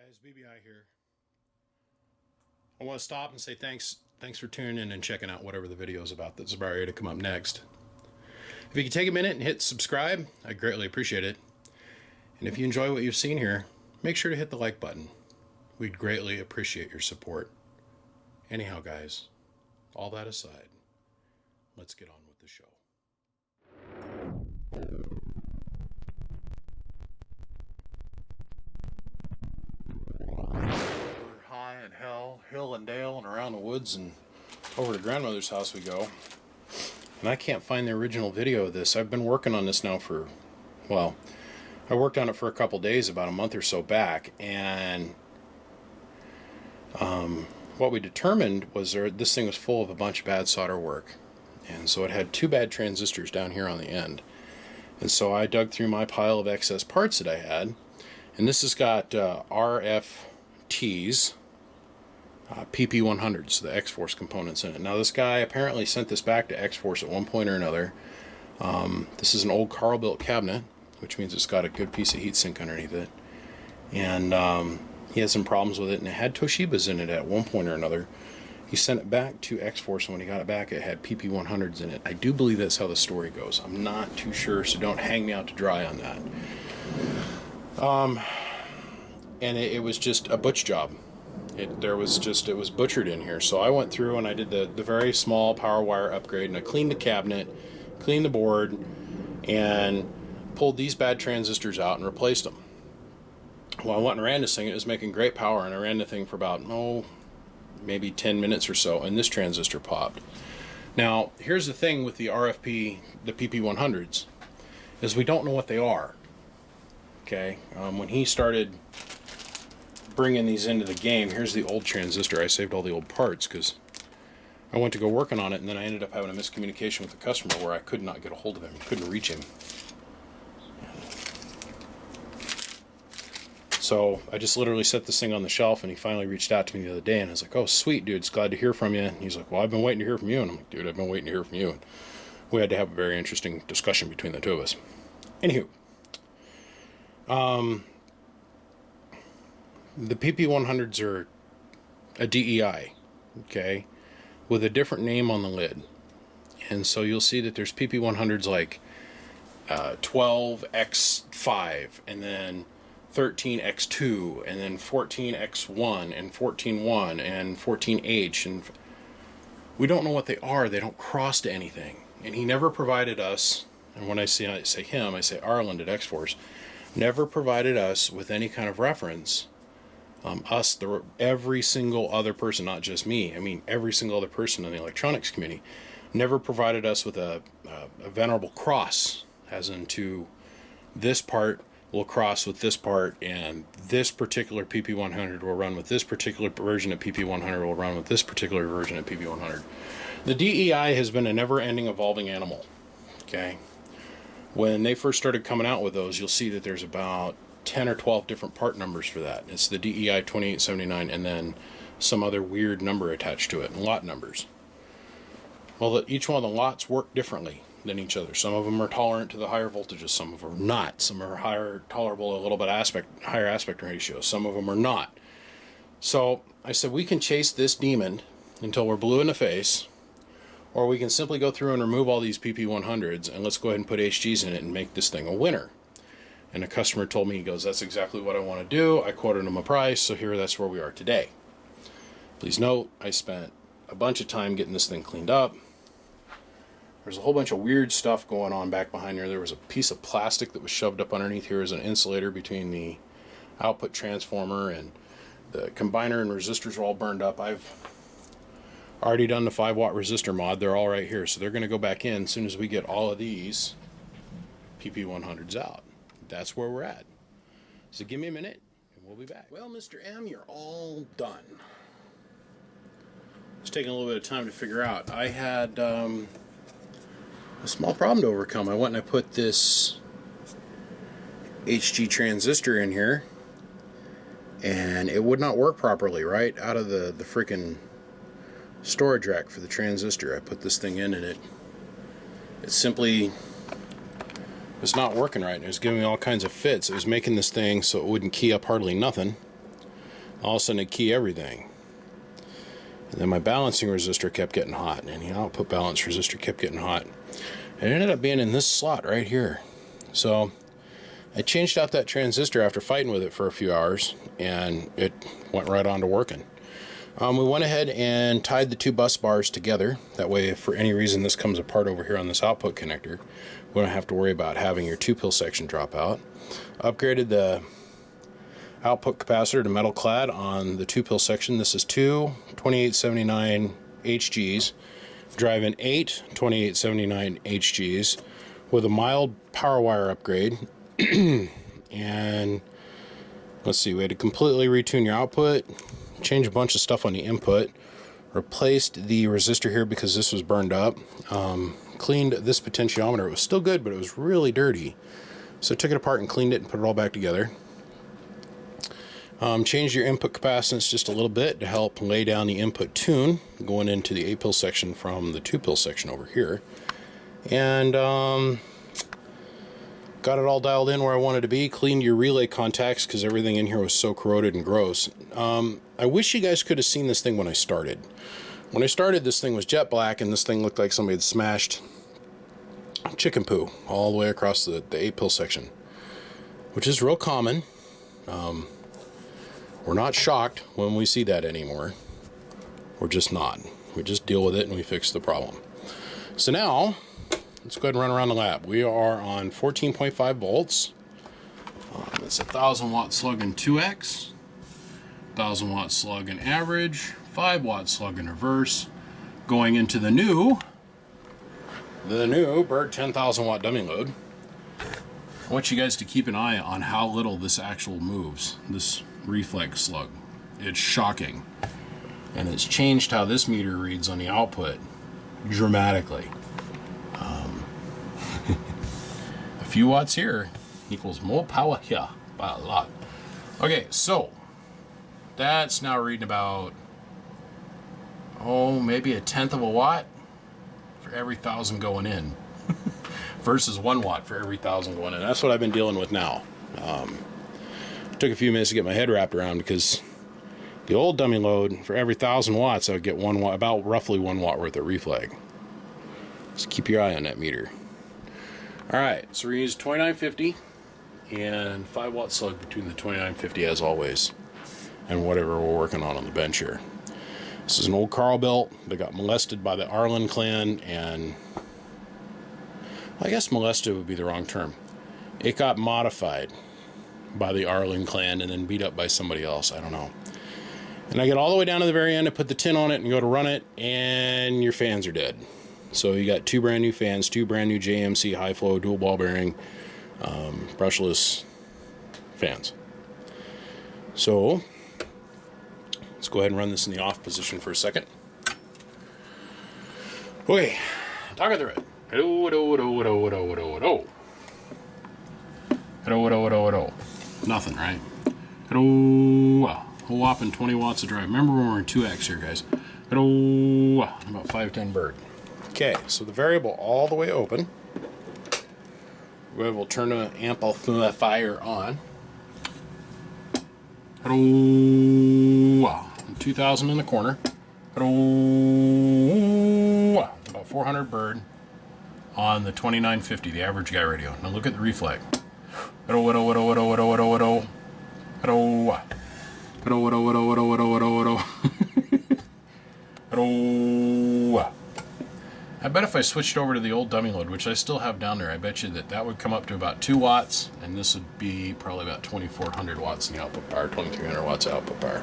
Guys, BBI here. I want to stop and say thanks for tuning in and checking out whatever the video is about that's about ready to come up next. If you could take a minute and hit subscribe, I'd greatly appreciate it. And if you enjoy what you've seen here, make sure to hit the like button. We'd greatly appreciate your support. Anyhow, guys, all that aside, let's get on with the show. We're high in hill and dale, and around the woods, and over to grandmother's house we go. And I can't find the original video of this. I've been working on this now for, well, I worked on it for a couple days about a month or so back, and what we determined was this thing was full of a bunch of bad solder work. And so it had two bad transistors down here on the end. And so I dug through my pile of excess parts that I had, and this has got RFTs, PP100s, the Xforce components in it. Now this guy apparently sent this back to Xforce at one point or another. This is an old Carl built cabinet, which means it's got a good piece of heatsink underneath it. And he had some problems with it, and it had Toshibas in it at one point or another. He sent it back to Xforce, and when he got it back, it had PP100s in it. I do believe that's how the story goes. I'm not too sure, so don't hang me out to dry on that. And it was just a butch job. It was butchered in here. So I went through and I did the very small power wire upgrade, and I cleaned the cabinet, cleaned the board, and pulled these bad transistors out and replaced them. Well, I went and ran this thing. It was making great power, and I ran the thing for about, maybe 10 minutes or so, and this transistor popped. Now, here's the thing with the RFP, the PP100s, is we don't know what they are. Okay, when he started bringing these into the game, here's the old transistor. I saved all the old parts because I went to go working on it, and then I ended up having a miscommunication with the customer where I could not get a hold of him. Couldn't reach him. So I just literally set this thing on the shelf, and he finally reached out to me the other day, and I was like, "Oh, sweet, dude, it's glad to hear from you." And he's like, "Well, I've been waiting to hear from you." And I'm like, "Dude, I've been waiting to hear from you." And we had to have a very interesting discussion between the two of us. Anywho, the PP100s are a DEI, okay, with a different name on the lid. And so you'll see that there's PP100s like 12X5, and then 13X2, and then 14X1, and 14.1, and 14H, and we don't know what they are. They don't cross to anything. And he never provided us, and when I say him, I say Arland at Xforce, never provided us with any kind of reference. Every single other person, not just me, I mean every single other person in the electronics community, never provided us with a venerable cross, as into this part will cross with this part, and this particular PP100 will run with this particular version of PP100 will run with this particular version of PP100. The DEI has been a never-ending evolving animal. Okay, when they first started coming out with those, you'll see that there's about 10 or 12 different part numbers for that. It's the DEI 2879, and then some other weird number attached to it, and lot numbers. Well, each one of the lots work differently than each other. Some of them are tolerant to the higher voltages, some of them are not. Some are tolerable a little bit higher aspect ratio, some of them are not. So I said, we can chase this demon until we're blue in the face, or we can simply go through and remove all these PP100s, and let's go ahead and put HGs in it and make this thing a winner. And the customer told me, he goes, "That's exactly what I want to do." I quoted him a price, so that's where we are today. Please note, I spent a bunch of time getting this thing cleaned up. There's a whole bunch of weird stuff going on back behind here. There was a piece of plastic that was shoved up underneath here as an insulator between the output transformer, and the combiner and resistors are all burned up. I've already done the 5-watt resistor mod. They're all right here, so they're going to go back in as soon as we get all of these PP100s out. That's where we're at. So give me a minute, and we'll be back. Well, Mr. M, you're all done. It's taking a little bit of time to figure out. I had a small problem to overcome. I went and I put this HG transistor in here, and it would not work properly right out of the freaking storage rack for the transistor. I put this thing in, and it simply was not working right. It was giving me all kinds of fits. It was making this thing so it wouldn't key up hardly nothing. All of a sudden, it key everything. And then my balancing resistor kept getting hot, and the output balance resistor kept getting hot. It ended up being in this slot right here. So I changed out that transistor after fighting with it for a few hours, and it went right on to working. We went ahead and tied the two bus bars together. That way, if for any reason this comes apart over here on this output connector, we don't have to worry about having your 2-pill section drop out. Upgraded the output capacitor to metal clad on the 2-pill section. This is two 2879 HGs, driving 8 2879 HGs with a mild power wire upgrade. And let's see, we had to completely retune your output, change a bunch of stuff on the input, replaced the resistor here because this was burned up, cleaned this potentiometer. It was still good, but it was really dirty. So took it apart and cleaned it and put it all back together. Changed your input capacitance just a little bit to help lay down the input tune going into the 8-pill section from the 2-pill section over here. And got it all dialed in where I wanted to be. Cleaned your relay contacts because everything in here was so corroded and gross. I wish you guys could have seen this thing when I started. When I started, this thing was jet black, and this thing looked like somebody had smashed chicken poo all the way across the 8-pill section, which is real common. We're not shocked when we see that anymore. We're just not. We just deal with it and we fix the problem. So now, let's go ahead and run around the lab. We are on 14.5 volts. It's a 1,000 watt slug in 2X, 1,000 watt slug in average, 5 watt slug in reverse, going into the new Bird 10,000 watt dummy load. I want you guys to keep an eye on how little this actual moves, this reflex slug. It's shocking. And it's changed how this meter reads on the output dramatically. A few watts here equals more power here by a lot. Okay, so that's now reading about, maybe 1/10 of a watt for every 1,000 going in versus 1 watt for every 1,000 going in. That's what I've been dealing with now. Took a few minutes to get my head wrapped around because the old dummy load, for every 1,000 watts, I would get 1 watt, about roughly 1 watt worth of reflag. Just keep your eye on that meter. All right, so we're going to use 2950 and 5 watt slug between the 2950 as always, and whatever we're working on the bench here. This is an old Carl belt that got molested by the Arlen clan, and I guess molested would be the wrong term. It got modified by the Arlen clan and then beat up by somebody else. I don't know. And I get all the way down to the very end, I put the tin on it and go to run it, and your fans are dead. So you got 2 brand new fans, 2 brand new JMC high flow dual ball bearing brushless fans. So let's go ahead and run this in the off position for a second. Okay, talking through it. Nothing, right? A whopping 20 watts of drive. Remember when we're in 2X here, guys. About 510 bird. Okay, so the variable all the way open. We'll turn the amplifier on. 2,000 in the corner. About 400 bird on the 2950, the average guy radio. Now look at the reflag. I bet if I switched over to the old dummy load, which I still have down there, I bet you that would come up to about 2 watts, and this would be probably about 2,400 watts in the output power, 2,300 watts of output power.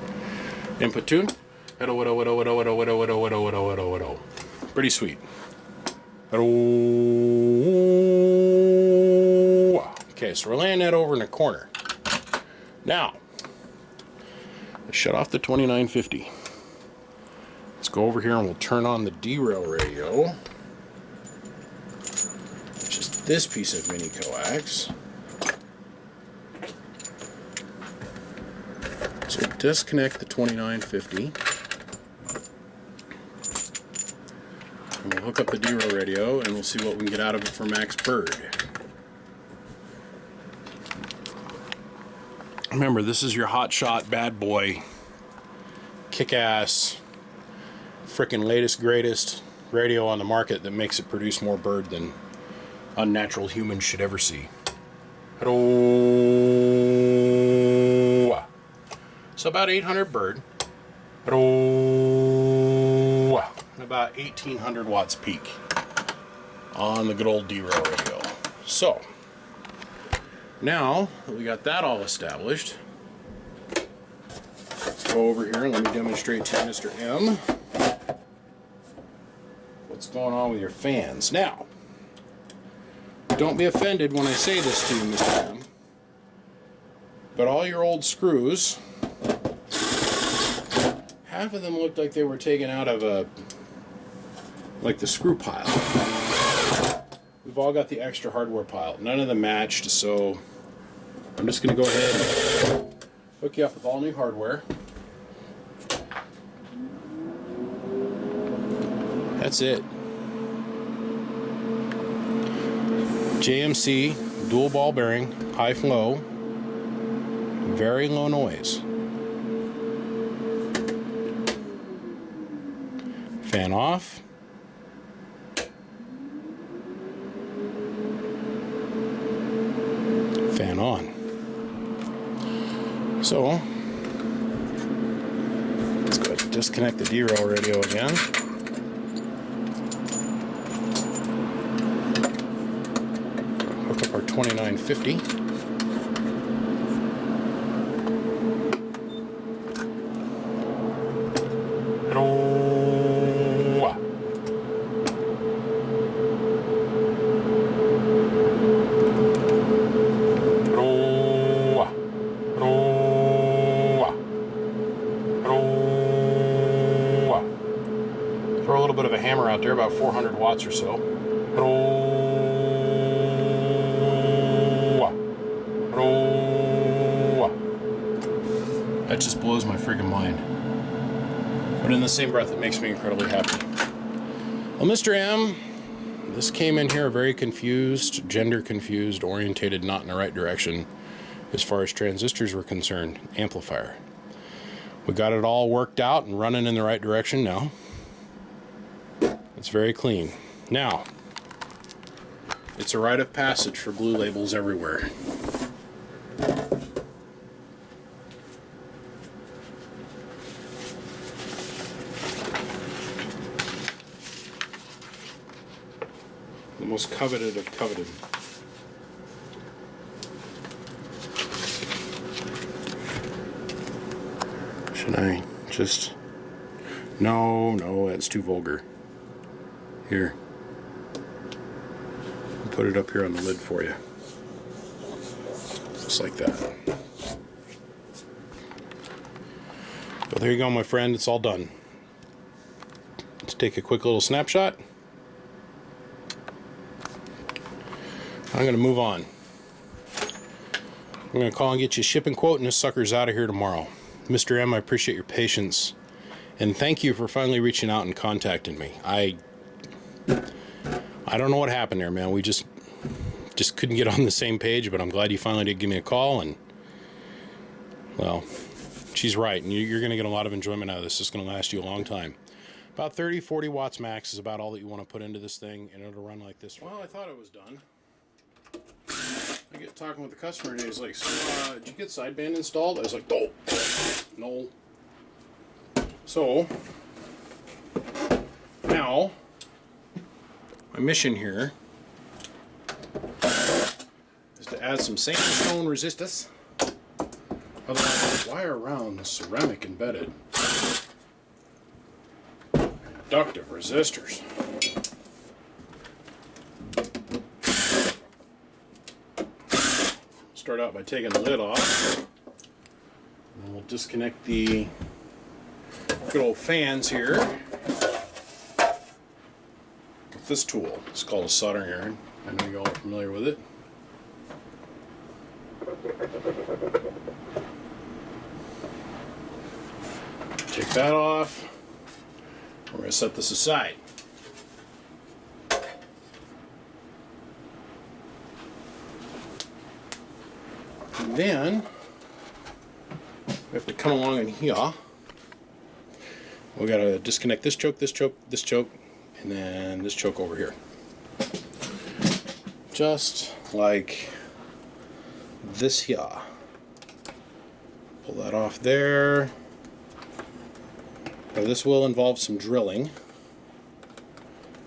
Input tune. Pretty sweet. Okay, so we're laying that over in the corner. Now, let's shut off the 2950. Let's go over here and we'll turn on the derail radio, which is this piece of mini coax. So disconnect the 2950. And we'll hook up the derail radio and we'll see what we can get out of it for max bird. Remember, this is your hot shot bad boy kick-ass, frickin' latest, greatest radio on the market that makes it produce more bird than unnatural humans should ever see. So about 800 bird. About 1800 watts peak on the good old D-rail radio. So now that we got that all established, let's go over here and let me demonstrate to Mr. M what's going on with your fans. Now, don't be offended when I say this to you, Mr. M, but all your old screws, half of them looked like they were taken out of like the screw pile. We've all got the extra hardware pile. None of them matched, so I'm just going to go ahead and hook you up with all new hardware. That's it. JMC, dual ball bearing, high flow, very low noise. Fan off. Fan on. So, let's go ahead and disconnect the D-rail radio again. Hook up our 2950. Throw a little bit of a hammer out there, about 400 watts or so. That just blows my freaking mind. But in the same breath, it makes me incredibly happy. Well, Mr. M, this came in here very confused, gender confused, orientated not in the right direction as far as transistors were concerned, amplifier. We got it all worked out and running in the right direction now. It's very clean. Now, it's a rite of passage for blue labels everywhere. The most coveted of coveted. Should I just... No, that's too vulgar. Here. I'll put it up here on the lid for you. Just like that. Well, there you go, my friend. It's all done. Let's take a quick little snapshot. I'm going to move on. I'm going to call and get you a shipping quote, and this sucker's out of here tomorrow. Mr. M, I appreciate your patience, and thank you for finally reaching out and contacting me. I don't know what happened there, man. We just couldn't get on the same page, but I'm glad you finally did give me a call, and, well, she's right, and you're going to get a lot of enjoyment out of this. It's going to last you a long time. About 30, 40 watts max is about all that you want to put into this thing, and it'll run like this. Well, I thought it was done. I get talking with the customer today. He's like, so, did you get sideband installed? I was like, no. So, now, my mission here is to add some sandstone resistance. Otherwise, wire around the ceramic embedded inductive resistors. Start out by taking the lid off, and then we'll disconnect the good old fans here with this tool. It's called a soldering iron. I know you all are familiar with it. Take that off. We're going to set this aside. And then we have to come along in here We got to disconnect this choke, this choke, this choke, and then this choke over here. Just like this here. Pull that off there. Now this will involve some drilling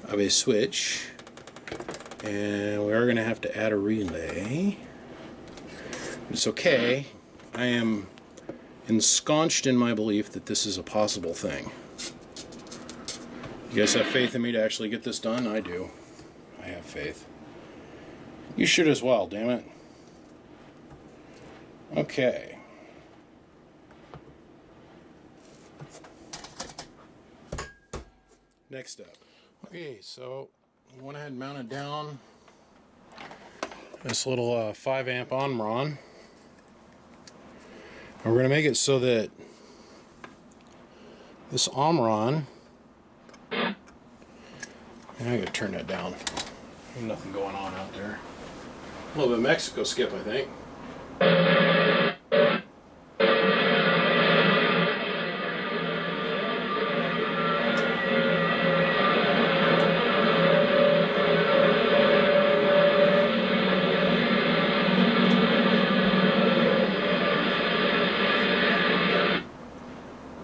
of a switch, and we are going to have to add a relay. It's okay. I am ensconced in my belief that this is a possible thing. You guys have faith in me to actually get this done? I do. I have faith. You should as well, damn it. Okay. Next up. Okay, so I went ahead and mounted down this little 5 amp Omron. We're going to make it so that this Omron, and I gotta turn that down. There's nothing going on out there. A little bit of Mexico skip, I think.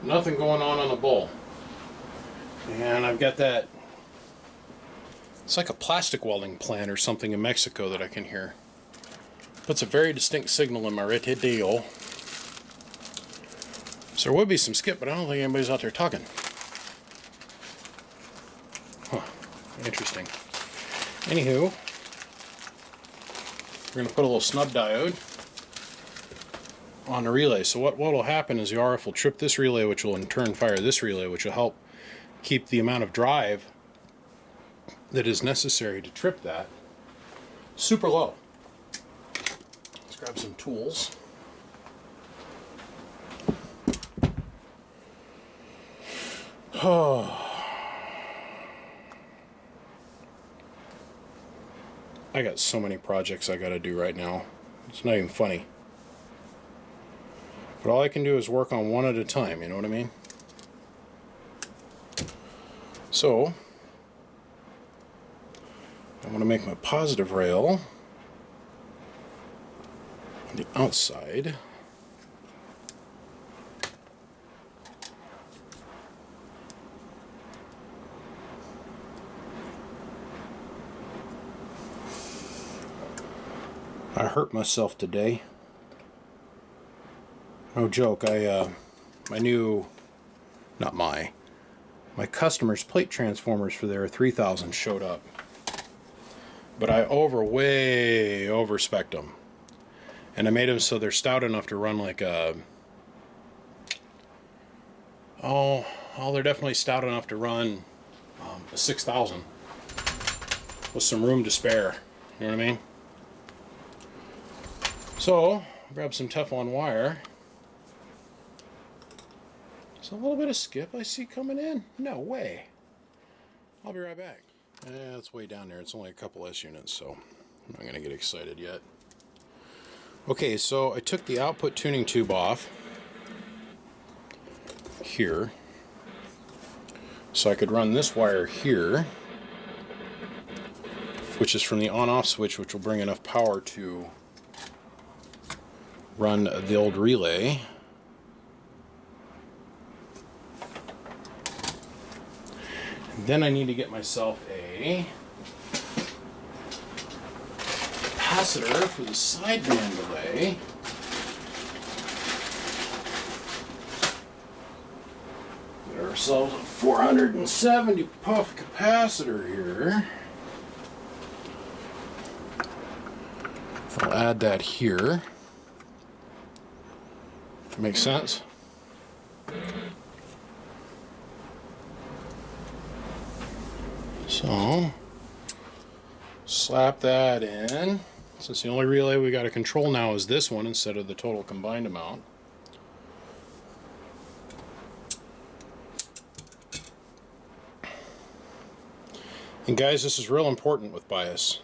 Nothing going on the bowl. And I've got that, it's like a plastic welding plant or something in Mexico that I can hear. Puts a very distinct signal in my radio. So there would be some skip, but I don't think anybody's out there talking. Huh, interesting. Anywho, we're going to put a little snub diode on the relay. So what will happen is the RF will trip this relay, which will in turn fire this relay, which will help keep the amount of drive that is necessary to trip that super low. Let's grab some tools. Oh. I got so many projects I got to do right now. It's not even funny. But all I can do is work on one at a time, you know what I mean? So, I want to make my positive rail on the outside. I hurt myself today. No joke, my customers' plate transformers for their 3000 showed up. But I way overspec'd them. And I made them so they're stout enough to run like a... they're definitely stout enough to run a 6000 with some room to spare. You know what I mean? So, grab some Teflon wire. There's a little bit of skip I see coming in. No way. I'll be right back. It's way down there. It's only a couple S units, so I'm not going to get excited yet. Okay, so I took the output tuning tube off here so I could run this wire here, which is from the on-off switch, which will bring enough power to run the old relay. Then I need to get myself a capacitor for the sideband delay. Get ourselves a 470 puff capacitor here. I'll add that here. Makes sense? So, slap that in. Since the only relay we got to control now is this one instead of the total combined amount. And guys, this is real important with bias.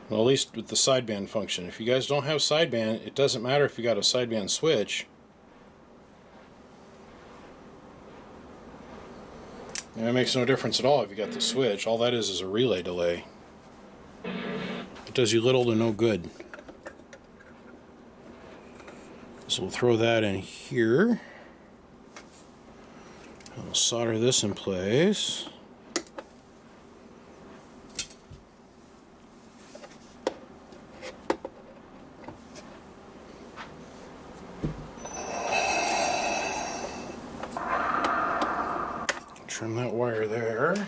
Well, at least with the sideband function. If you guys don't have sideband, it doesn't matter if you got a sideband switch. And it makes no difference at all if you got the switch. All that is a relay delay. It does you little to no good. So we'll throw that in here. I'll solder this in place. Trim that wire there.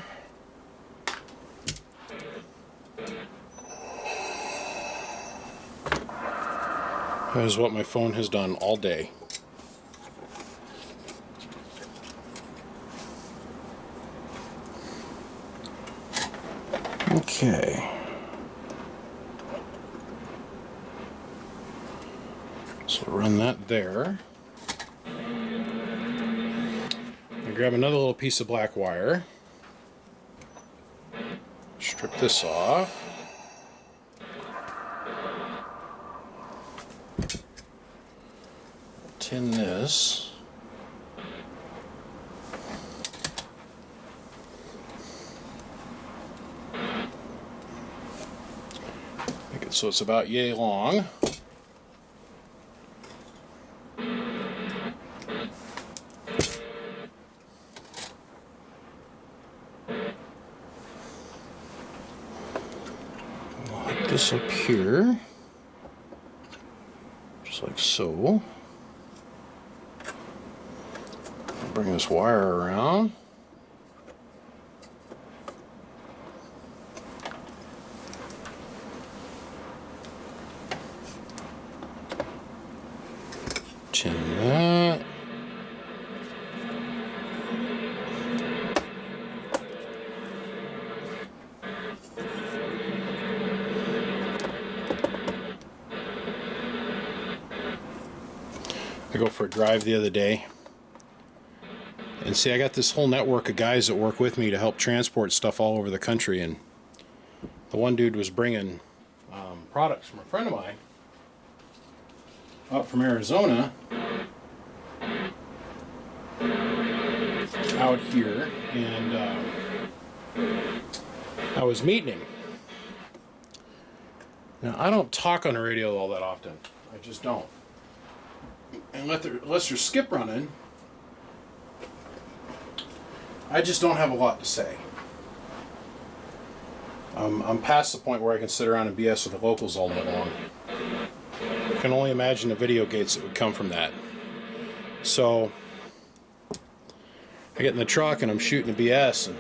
That is what my phone has done all day. Okay. So run that there. I grab another little piece of black wire. Strip this off. Tin this. Make it so it's about yay long. This up here, just like so. Bring this wire around. Tin that. I go for a drive the other day, and see, I got this whole network of guys that work with me to help transport stuff all over the country, and the one dude was bringing products from a friend of mine up from Arizona out here, and I was meeting him. Now, I don't talk on the radio all that often. I just don't. Unless there's skip running, I just don't have a lot to say. I'm past the point where I can sit around and BS with the locals all night long. I can only imagine the video gates that would come from that. So I get in the truck and I'm shooting the BS, and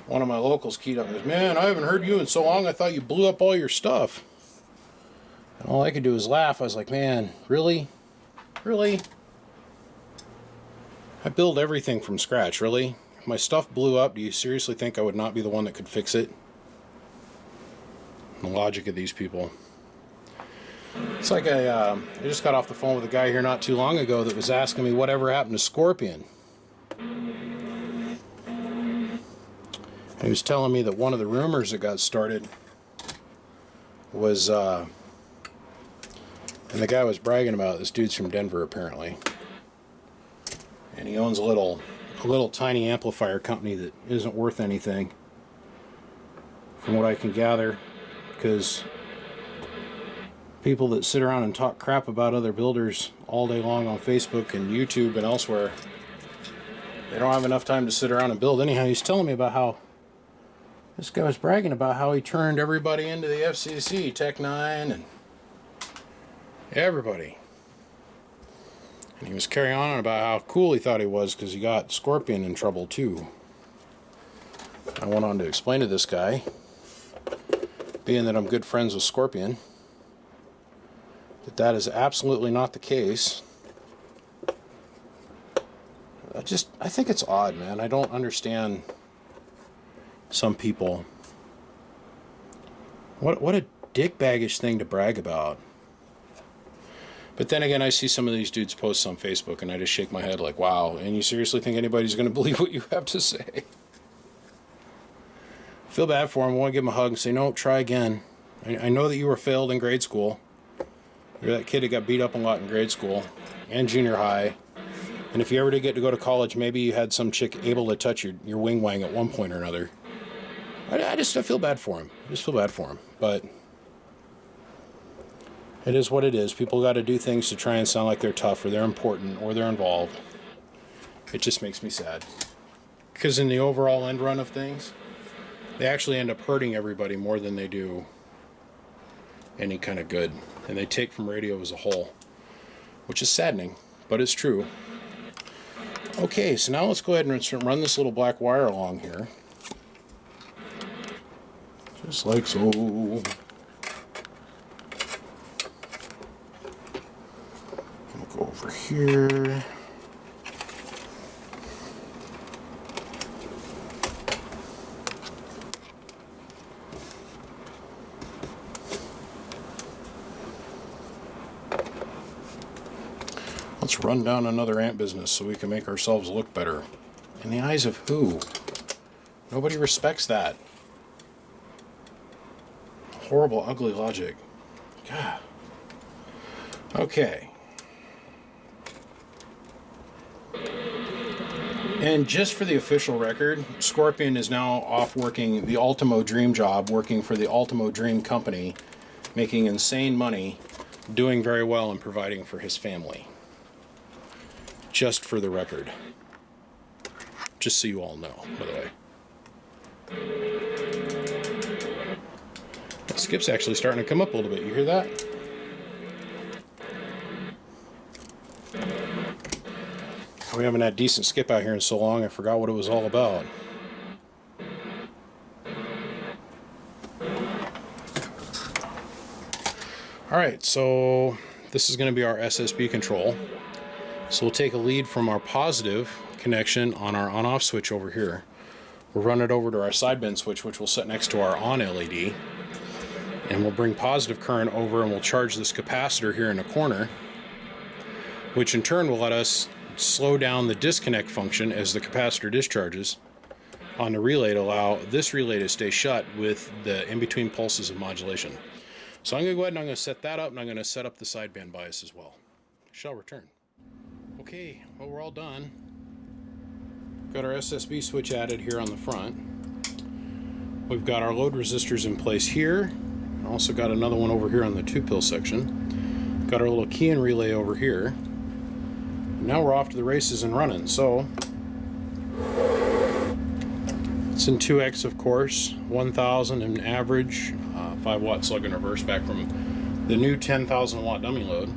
one of my locals keyed up and goes, "Man, I haven't heard you in so long, I thought you blew up all your stuff." And all I could do was laugh. I was like, "Man, really? Really? I build everything from scratch, really? If my stuff blew up, do you seriously think I would not be the one that could fix it?" The logic of these people. It's like I just got off the phone with a guy here not too long ago that was asking me whatever happened to Scorpion. And he was telling me that one of the rumors that got started was, and the guy was bragging about this dude's from Denver apparently, and he owns a little tiny amplifier company that isn't worth anything, from what I can gather, because people that sit around and talk crap about other builders all day long on Facebook and YouTube and elsewhere, they don't have enough time to sit around and build. Anyhow, he's telling me about how this guy was bragging about how he turned everybody into the FCC, Tech9, and everybody. And he was carrying on about how cool he thought he was because he got Scorpion in trouble too. I went on to explain to this guy, being that I'm good friends with Scorpion, that is absolutely not the case. I think it's odd, man. I don't understand some people. What a dickbaggish thing to brag about. But then again, I see some of these dudes post on Facebook and I just shake my head like, wow, and you seriously think anybody's going to believe what you have to say? I feel bad for him. I want to give him a hug and say, no, try again. I know that you were failed in grade school. You're that kid that got beat up a lot in grade school and junior high. And if you ever did get to go to college, maybe you had some chick able to touch your wing wang at one point or another. I feel bad for him. I just feel bad for him. But it is what it is. People got to do things to try and sound like they're tough or they're important or they're involved. It just makes me sad. Because in the overall end run of things, they actually end up hurting everybody more than they do any kind of good. And they take from radio as a whole, which is saddening, but it's true. Okay, so now let's go ahead and run this little black wire along here. Just like so. We'll go over here. Let's run down another ant business so we can make ourselves look better. In the eyes of who? Nobody respects that. Horrible, ugly logic. God. Okay. And just for the official record, Scorpion is now off working the Ultimo Dream job, working for the Ultimo Dream company, making insane money, doing very well, and providing for his family. Just for the record. Just so you all know, by the way. That skip's actually starting to come up a little bit. You hear that? We haven't had decent skip out here in so long, I forgot what it was all about. Alright, so this is going to be our SSB control. So we'll take a lead from our positive connection on our on-off switch over here. We'll run it over to our sideband switch, which will sit next to our on LED. And we'll bring positive current over and we'll charge this capacitor here in the corner, which in turn will let us slow down the disconnect function as the capacitor discharges on the relay to allow this relay to stay shut with the in-between pulses of modulation. So I'm going to go ahead and I'm going to set that up, and I'm going to set up the sideband bias as well. Shall return. Okay, well, we're all done. Got our SSB switch added here on the front. We've got our load resistors in place here. Also got another one over here on the 2-pill section. Got our little key-in relay over here. Now we're off to the races and running. So it's in 2X, of course, 1000 in average, 5-watt slug and reverse back from the new 10,000 watt dummy load.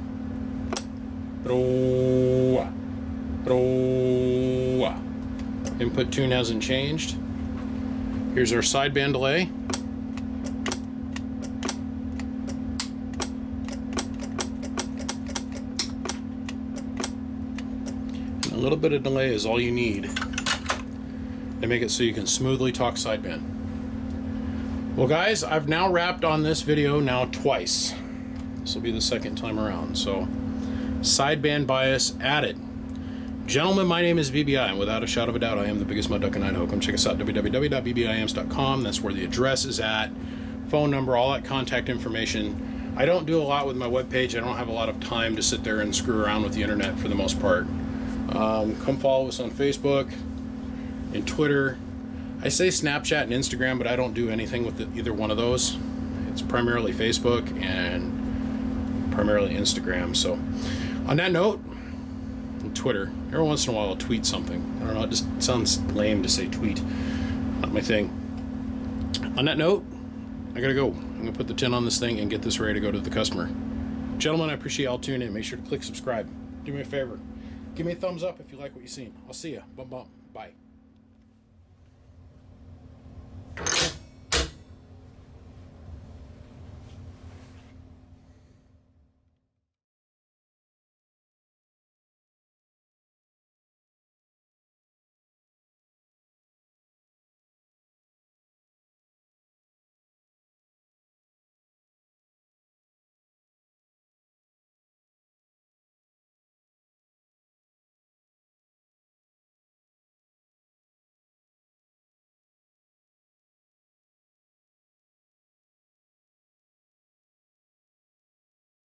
Input tune hasn't changed. Here's our sideband delay. And a little bit of delay is all you need to make it so you can smoothly talk sideband. Well guys, I've now wrapped on this video now twice. This will be the second time around. So sideband bias added. Gentlemen, my name is BBI, and without a shadow of a doubt, I am the biggest mud duck in Idaho. Come check us out, www.bbiams.com. That's where the address is at, phone number, all that contact information. I don't do a lot with my webpage. I don't have a lot of time to sit there and screw around with the internet for the most part. Come follow us on Facebook and Twitter. I say Snapchat and Instagram, but I don't do anything with either one of those. It's primarily Facebook and primarily Instagram. So on that note, Twitter. Every once in a while I'll tweet something. I don't know, it just sounds lame to say tweet. Not my thing. On that note, I gotta go. I'm gonna put the tin on this thing and get this ready to go to the customer. Gentlemen, I appreciate y'all tuning in. Make sure to click subscribe. Do me a favor. Give me a thumbs up if you like what you've seen. I'll see ya. Bum bum. Bye.